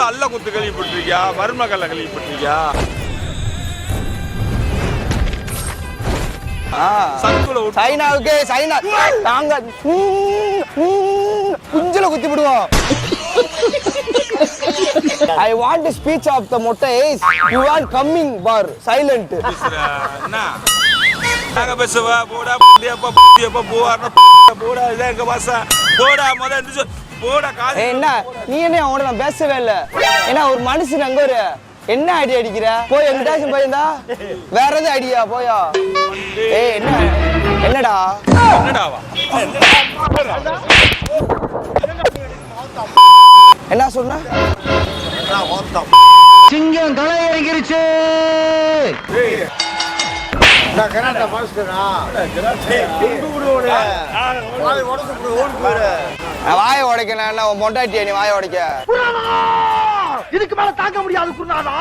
அல்ல குத்து கேள்விப்பட்டிருக்கியா? மருமகல்ல கேள்விப்பட்டிருக்கியா? சைனாவுக்கு சைனா நாங்க குஞ்சில குத்தி விடுவோம். I want the speech of the motto is you are coming bar silent. நாங்க பேசுவா போடா புடியப்பா போடா இதான் எங்க பாசா போடா முதல்ல போடா காது. என்ன நீ என்ன அவனோட நான் பேசவே இல்ல. ஏன்னா ஒரு மனுஷன் அங்க ஒரு என்ன ஐடி அடிக்கிற? போய் எங்கிட்டாச்சும் போயிருந்தா வேற எதுவும் ஐடியா போயா? ஏய் என்ன என்னடா என்னடாவா என்ன சொன்ன? சிங்கம் களை இறங்கிருச்சு. நான் கராட்டா மாஸ்டரா வாயை உடைக்க நான் பொண்டாட்டியா? நீ வாயை உடைக்க இதுக்கு மேல தாங்க முடியாது குருநாதா.